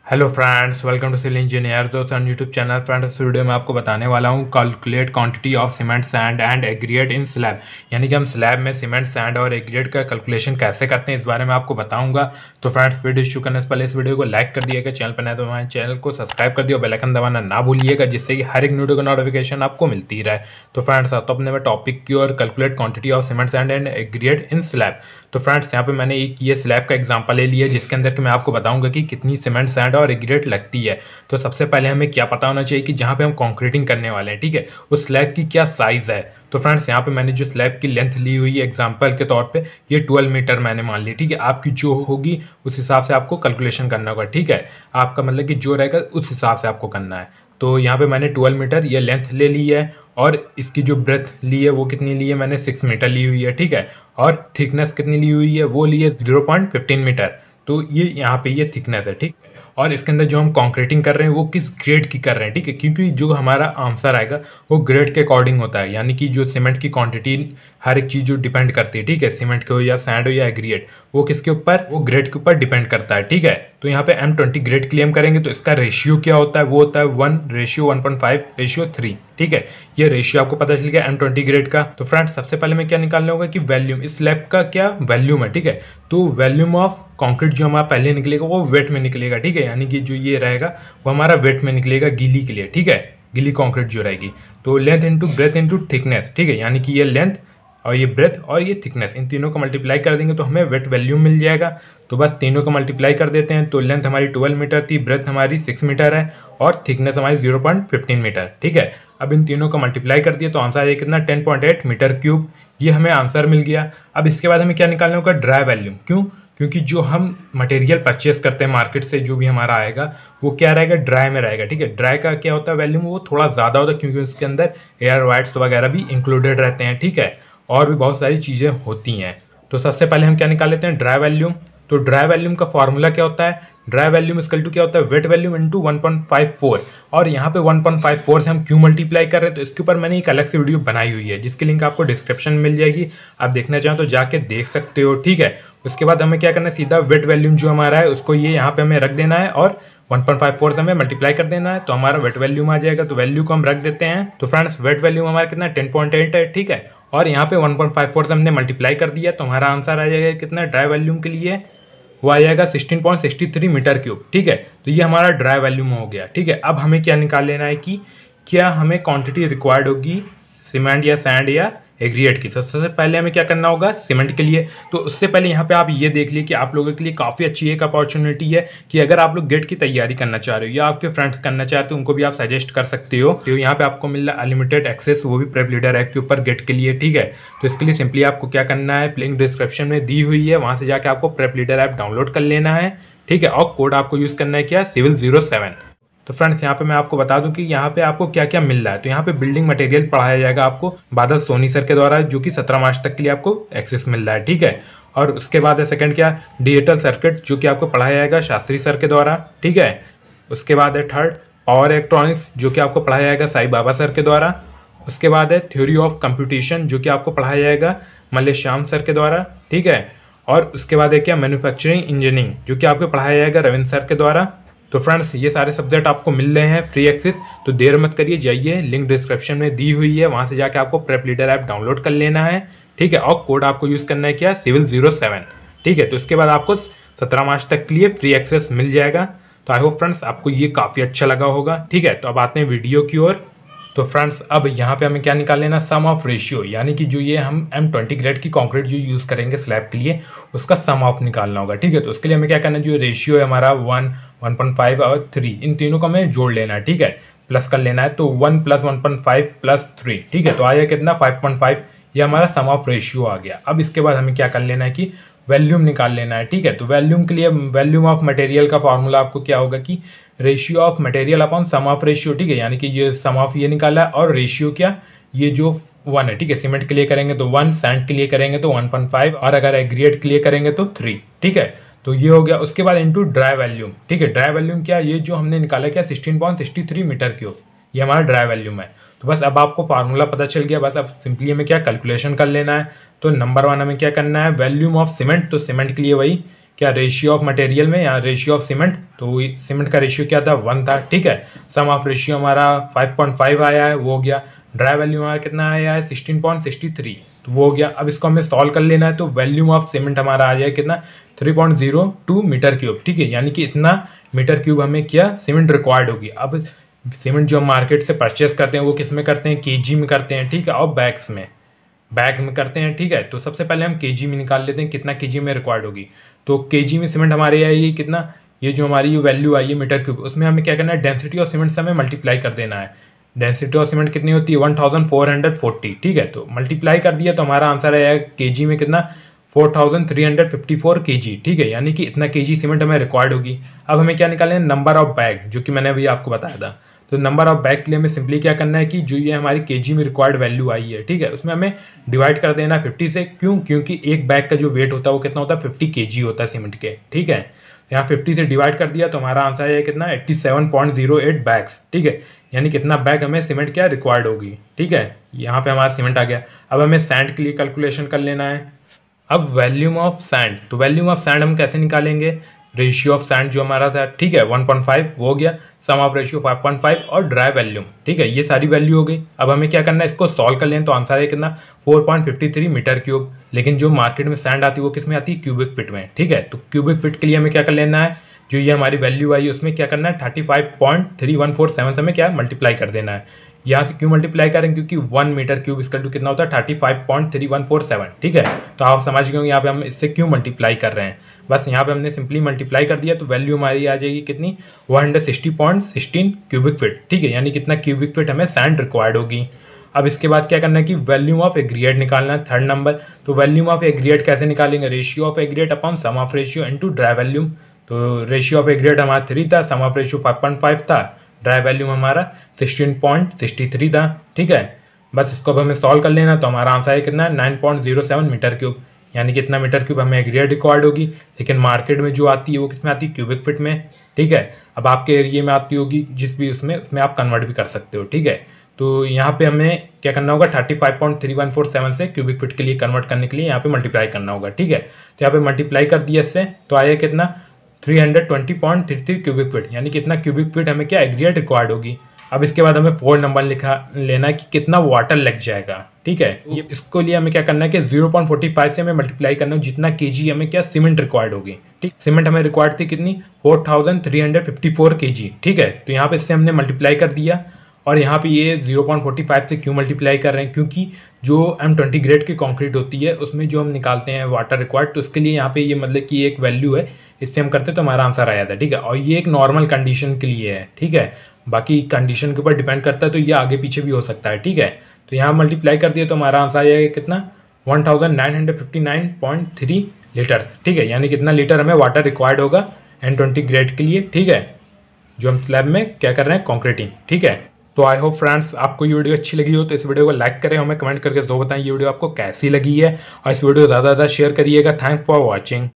Hello friends, welcome to civil engineer दोस्तों YouTube channel. Friends, इस video में आपको बताने वाला हूँ calculate quantity of cement sand and aggregate in slab. यानी कि हम स्लैब में सीमेंट सैंड और एग्रीगेट का कैलकुलेशन कैसे करते हैं, इस बारे में आपको बताऊंगा। तो फ्रेंड्स, वीडियो शुरू करने से पहले इस वीडियो को लाइक कर दिएगा, चैनल पर नए तो हमारे चैनल को सब्सक्राइब कर दिया, बेल आइकन दबाना ना भूलिएगा, जिससे कि हर एक वीडियो का नोटिफिकेशन आपको मिलती रहे। तो फ्रेंड्स, तो अपने में टॉपिक की और calculate quantity of cement sand and aggregate in slab. तो फ्रेंड्स, यहाँ पे मैंने एक ये स्लैब का एग्जांपल ले लिया, जिसके अंदर कि मैं आपको बताऊंगा कि कितनी सीमेंट सैंड और एग्रीगेट लगती है। तो सबसे पहले हमें क्या पता होना चाहिए कि जहाँ पे हम कंक्रीटिंग करने वाले हैं, ठीक है, उस स्लैब की क्या साइज है। तो फ्रेंड्स, यहाँ पे मैंने जो स्लैब की लेंथ ली हुई है एग्जांपल के तौर पे, ये 12 मीटर मैंने मान ली, ठीक है। आपकी जो होगी उस हिसाब से आपको कैलकुलेशन करना होगा, ठीक है। आपका मतलब कि जो रहेगा उस हिसाब से आपको करना है। तो यहाँ पे मैंने 12 मीटर ये लेंथ ले ली है, और इसकी जो ब्रेथ ली है वो कितनी ली है, मैंने 6 मीटर ली हुई है, ठीक है। और थिकनेस कितनी ली हुई है, वो ली है 0.15 मीटर। तो ये यहाँ पे ये थिकनेस है, ठीक है। और इसके अंदर जो हम कॉन्क्रीटिंग कर रहे हैं वो किस ग्रेड की कर रहे हैं, ठीक है, क्योंकि जो हमारा आंसर आएगा वो ग्रेड के अकॉर्डिंग होता है। यानी कि जो सीमेंट की क्वांटिटी हर एक चीज़ जो डिपेंड करती है, ठीक है, सीमेंट के हो या सैंड हो या एग्रीगेट, वो किसके ऊपर, वो ग्रेड के ऊपर डिपेंड करता है, ठीक है। तो यहाँ पे M20 ग्रेड क्लेम करेंगे तो इसका रेशियो क्या होता है, वो होता है 1:1.5:3, ठीक है। ये रेशियो आपको पता चल गया M20 ग्रेड का। तो फ्रेंड्स, सबसे पहले मैं क्या निकालना होगा कि वैल्यूम, इस स्लैब का क्या वैल्यूम है, ठीक है। तो वैल्यूम ऑफ कंक्रीट जो हमारा पहले निकलेगा वो वेट में निकलेगा, ठीक है। यानी कि जो ये रहेगा वो हमारा वेट में निकलेगा गीली के लिए, ठीक है, गीली कंक्रीट जो रहेगी। तो length into breadth into thickness, ठीक है, यानी कि ये लेंथ और ये ब्रेथ और ये थिकनेस, इन तीनों को मल्टीप्लाई कर देंगे तो हमें वेट वैल्यूम मिल जाएगा। तो बस तीनों को मल्टीप्लाई कर देते हैं। तो लेंथ हमारी 12 मीटर थी, ब्रेथ हमारी 6 मीटर है, और थिकनेस हमारी 0.15 मीटर, ठीक है। अब इन तीनों को मल्टीप्लाई कर दिया तो आंसर आएगा कितना, 10.8 मीटर क्यूब। ये हमें आंसर मिल गया। अब इसके बाद हमें क्या निकालना होगा, ड्राई वैल्यूम। क्यों? क्योंकि जो हम मटेरियल परचेस करते हैं मार्केट से, जो भी हमारा आएगा वो क्या रहेगा, ड्राई में रहेगा, ठीक है। ड्राई का क्या होता है वैल्यूम, वो थोड़ा ज़्यादा होता है क्योंकि उसके अंदर एयर वाइट्स वगैरह भी इंक्लूडेड रहते हैं, ठीक है, और भी बहुत सारी चीज़ें होती हैं। तो सबसे पहले हम क्या निकाल लेते हैं, ड्राई वैल्यूम। तो ड्राई वैल्यूम का फॉर्मूला क्या होता है, ड्राई वैल्यूम इक्वल टू क्या होता है, वेट वैल्यूम इंटू 1.54। और यहाँ पे 1.54 से हम क्यों मल्टीप्लाई कर रहे हैं, तो इसके ऊपर मैंने एक अलग से वीडियो बनाई हुई है, जिसकी लिंक आपको डिस्क्रिप्शन में मिल जाएगी। आप देखना चाहें तो जाके देख सकते हो, ठीक है। उसके बाद हमें क्या करना है, सीधा वेट वैल्यूम जो हमारा है उसको ये यहाँ पे हमें रख देना है, और 1.54 से हमें मल्टीप्लाई कर देना है, तो हमारा वेट वैल्यूम आ जाएगा। तो वैल्यू को हम रख देते हैं। तो फ्रेंड्स, वेट वैल्यूम हमारा कितना, 10.8 है, ठीक है। और यहाँ पे 1.54 से हमने मल्टीप्लाई कर दिया, तो हमारा आंसर आ जाएगा कितना, ड्राई वैल्यूम के लिए वो आ जाएगा 16.63 मीटर क्यूब, ठीक है। तो ये हमारा ड्राई वैल्यूम हो गया, ठीक है। अब हमें क्या निकाल लेना है कि क्या हमें क्वांटिटी रिक्वायर्ड होगी सीमेंट या सैंड या एग्रीगेट की। तो सबसे पहले हमें क्या करना होगा, सीमेंट के लिए। तो उससे पहले यहाँ पे आप ये देख लिए कि आप लोगों के लिए काफ़ी अच्छी एक अपॉर्चुनिटी है कि अगर आप लोग गेट की तैयारी करना चाह रहे हो या आपके फ्रेंड्स करना चाहते हो, उनको भी आप सजेस्ट कर सकते हो। तो यहाँ पे आपको मिल रहा है अनलिमिटेड एक्सेस, वो भी प्रेप लीडर एक्ट के ऊपर गेट के लिए, ठीक है। तो इसके लिए सिंपली आपको क्या करना है, लिंक डिस्क्रिप्शन में दी हुई है, वहाँ से जाकर आपको प्रेप लीडर ऐप डाउनलोड कर लेना है, ठीक है। और कोड आपको यूज़ करना है क्या, सिविल 07। तो फ्रेंड्स, यहाँ पे मैं आपको बता दूं कि यहाँ पे आपको क्या क्या मिल रहा है। तो यहाँ पे बिल्डिंग मटेरियल पढ़ाया जाएगा आपको बादल सोनी सर के द्वारा, जो कि 17 मार्च तक के लिए आपको एक्सेस मिल रहा है, ठीक है। और उसके बाद है सेकंड क्या, डिजिटल सर्किट, जो कि आपको पढ़ाया जाएगा शास्त्री सर के द्वारा, ठीक है। उसके बाद है थर्ड, पावर इलेक्ट्रॉनिक्स, जो कि आपको पढ़ाया जाएगा साई बाबा सर के द्वारा। उसके बाद है थ्योरी ऑफ कंप्यूटेशन, जो कि आपको पढ़ाया जाएगा मल्लेश्याम सर के द्वारा, ठीक है। और उसके बाद है क्या, मैन्युफैक्चरिंग इंजीनियरिंग, जो कि आपको पढ़ाया जाएगा रविंद्र सर के द्वारा। तो फ्रेंड्स, ये सारे सब्जेक्ट आपको मिल रहे हैं फ्री एक्सेस। तो देर मत करिए, जाइए, लिंक डिस्क्रिप्शन में दी हुई है, वहाँ से जाके आपको प्रेप लीडर ऐप डाउनलोड कर लेना है, ठीक है। और कोड आपको यूज़ करना है क्या, सिविल 07, ठीक है। तो इसके बाद आपको 17 मार्च तक के लिए फ्री एक्सेस मिल जाएगा। तो आई होप फ्रेंड्स आपको ये काफ़ी अच्छा लगा होगा, ठीक है। तो अब आते हैं वीडियो की ओर। तो फ्रेंड्स, अब यहाँ पे हमें क्या निकाल लेना, सम ऑफ रेशियो, यानी कि जो ये हम M20 ग्रेड की कंक्रीट जो यूज़ करेंगे स्लैब के लिए, उसका सम ऑफ निकालना होगा, ठीक है। तो उसके लिए हमें क्या करना है, जो रेशियो है हमारा 1, 1.5 और 3, इन तीनों को हमें जोड़ लेना है, ठीक है, प्लस कर लेना है। तो 1 + 1.5 + 3, ठीक है, तो आया कितना, 5.5। ये हमारा सम ऑफ रेशियो आ गया। अब इसके बाद हमें क्या कर लेना है कि वैल्यूम निकाल लेना है, ठीक है। तो वैल्यूम के लिए वैल्यूम ऑफ मटेरियल का फॉर्मूला आपको क्या होगा कि ratio of material upon sum of ratio, ठीक है। यानी कि ये सम ऑफ ये निकाला, और रेशियो क्या, ये जो 1 है, ठीक है। सीमेंट के लिए करेंगे तो 1, सैंड के लिए करेंगे तो 1.5, और अगर एग्रीगेट के लिए करेंगे तो 3, ठीक है। तो ये हो गया। उसके बाद इंटू ड्राई वैल्यूम, ठीक है। ड्राई वैल्यूम क्या, ये जो हमने निकाला क्या, 16.63 मीटर क्यूब, ये हमारा ड्राई वैल्यूम है। तो बस अब आपको फार्मूला पता चल गया, बस अब सिंपली हमें क्या कैलकुलेशन कर लेना है। तो नंबर 1 हमें क्या करना है, वैल्यूम ऑफ सीमेंट। तो सीमेंट के लिए वही क्या रेशियो ऑफ मटेरियल में या रेशियो ऑफ सीमेंट, तो सीमेंट का रेशियो क्या था 1 था, ठीक है। सम ऑफ रेशियो हमारा 5.5 आया है, वो हो गया। ड्राई वैल्यूम हमारा कितना आया है 16.63, तो वो हो गया। अब इसको हमें सॉल्व कर लेना है, तो वैल्यूम ऑफ सीमेंट हमारा आ जाएगा कितना 3.02 मीटर क्यूब, ठीक है, यानी कि इतना मीटर क्यूब हमें क्या सीमेंट रिक्वायर्ड होगी। अब सीमेंट जो हम मार्केट से परचेस करते हैं वो किस में करते हैं, केजी में करते हैं, ठीक है, और बैग्स में, बैग में करते हैं, ठीक है। तो सबसे पहले हम केजी में निकाल लेते हैं कितना केजी में रिक्वायर्ड होगी। तो केजी में सीमेंट हमारे आएगी कितना, ये जो हमारी वैल्यू आई है मीटर क्यूब, उसमें हमें क्या करना है, डेंसिटी ऑफ सीमेंट से हमें मल्टीप्लाई कर देना है। डेंसिटी ऑफ सीमेंट कितनी होती है 1440, ठीक है। तो मल्टीप्लाई कर दिया तो हमारा आंसर आएगा केजी में कितना 4354 केजी, ठीक है, यानी कि इतना केजी सीमेंट हमें रिक्वायर्ड होगी। अब हमें क्या निकालना है, नंबर ऑफ बैग, जो कि मैंने अभी आपको बताया था। तो नंबर ऑफ बैग के लिए हमें सिंपली क्या करना है कि जो ये हमारी केजी में रिक्वायर्ड वैल्यू आई है, ठीक है, उसमें हमें डिवाइड कर देना 50 से। क्यों, क्योंकि एक बैग का जो वेट होता है वो कितना होता है 50 केजी होता है सीमेंट के, ठीक है। यहाँ 50 से डिवाइड कर दिया तो हमारा आंसर है कितना 87.08 बैग्स, ठीक है, यानी कितना बैग हमें सीमेंट क्या रिक्वायर्ड होगी, ठीक है। यहाँ पे हमारा सीमेंट आ गया। अब हमें सैंड के लिए कैलकुलेशन कर लेना है। अब वैल्यूम ऑफ सैंड, तो वैल्यूम ऑफ सैंड हम कैसे निकालेंगे, रेशियो ऑफ सैंड जो हमारा था, ठीक है, 1.5 वो हो गया, सम ऑफ रेशियो 5.5 और ड्राई वैल्यूम, ठीक है, ये सारी वैल्यू हो गई। अब हमें क्या करना है, इसको सॉल्व कर लें तो आंसर है कितना 4.53 मीटर क्यूब। लेकिन जो मार्केट में सैंड आती है वो किस में आती है, क्यूबिक फीट में, ठीक है। तो क्यूबिक फीट के लिए हमें क्या कर लेना है, जो ये हमारी वैल्यू आई उसमें क्या करना है 35.3147 से हमें क्या मल्टीप्लाई कर देना है। यहाँ से क्यों मल्टीप्लाई करें, क्योंकि 1 मीटर क्यूब इसका टू कितना होता है 35.3147, ठीक है। तो आप समझ गए यहाँ पे हम इससे क्यों मल्टीप्लाई कर रहे हैं, बस यहाँ पे हमने सिंपली मल्टीप्लाई कर दिया तो वैल्यू हमारी आ जाएगी कितनी 160.16 क्यूबिक फीट, ठीक है, यानी कितना क्यूबिक फीट हमें सैंड रिक्वायर्ड होगी। अब इसके बाद क्या करना है कि वैल्यूम ऑफ एग्रीगेट निकालना है, थर्ड नंबर। तो वैल्यूम ऑफ एग्रीगेट कैसे निकालेंगे, ratio of aggregate upon sum of ratio into dry volume. तो रेशियो ऑफ एग्रीगेट हमारा 3 था, सम ऑफ रेशियो 5.5 था, ड्राई वैल्यूम हमारा 16.63 था, ठीक है। बस इसको अब हमें सॉल्व कर लेना तो हमारा आंसर है कितना 9.07 मीटर क्यूब, यानी कितना मीटर क्यूब हमें एग्रीगेट रिक्वायर्ड होगी। लेकिन मार्केट में जो आती है वो किस में आती है, क्यूबिक फीट में, ठीक है। अब आपके एरिया में आती होगी जिस भी उसमें आप कन्वर्ट भी कर सकते हो, ठीक है। तो यहाँ पे हमें क्या करना होगा 35.3147 से क्यूबिक फीट के लिए कन्वर्ट करने के लिए यहाँ पे मल्टीप्लाई करना होगा, ठीक है। तो यहाँ पे मल्टीप्लाई कर दिया इससे तो आया कितना 320.33 क्यूबिक फीट, यानी कितना क्यूबिक फीट हमें क्या एग्रीगेट रिक्वायर्ड होगी। अब इसके बाद हमें 4 नंबर लिखा लेना है कि कितना वाटर लग जाएगा, ठीक है। ये इसको लिए हमें क्या करना है कि 0.45 से हमें मल्टीप्लाई करना है जितना केजी हमें क्या सीमेंट रिक्वायर्ड होगी, ठीक। सीमेंट हमें रिक्वायर्ड थी कितनी 4354 केजी, ठीक है। तो यहाँ पे इससे हमने मल्टीप्लाई कर दिया और यहाँ पे ये 0.45 से क्यों मल्टीप्लाई कर रहे हैं, क्योंकि जो M20 ग्रेड की कंक्रीट होती है उसमें जो हम निकालते हैं वाटर रिक्वायर्ड, तो उसके लिए यहाँ पे ये मतलब कि एक वैल्यू है, इससे हम करते तो हमारा आंसर आया था, ठीक है। और ये एक नॉर्मल कंडीशन के लिए है, ठीक है, बाकी कंडीशन के ऊपर डिपेंड करता है, तो ये आगे पीछे भी हो सकता है, ठीक है। तो यहाँ मल्टीप्लाई कर दिया तो हमारा आंसर आ जाएगा कितना 1959.3 लीटर्स, ठीक है, यानी कितना लीटर हमें वाटर रिक्वायर्ड होगा M20 ग्रेड के लिए, ठीक है, जो हम स्लैब में क्या कर रहे हैं कॉन्क्रीटिंग, ठीक है। तो आई होप फ्रेंड्स आपको ये वीडियो अच्छी लगी हो तो इस वीडियो को लाइक करें, हमें कमेंट करके जरूर बताएं ये वीडियो आपको कैसी लगी है, और इस वीडियो को ज़्यादा से ज़्यादा शेयर करिएगा। Thanks for watching.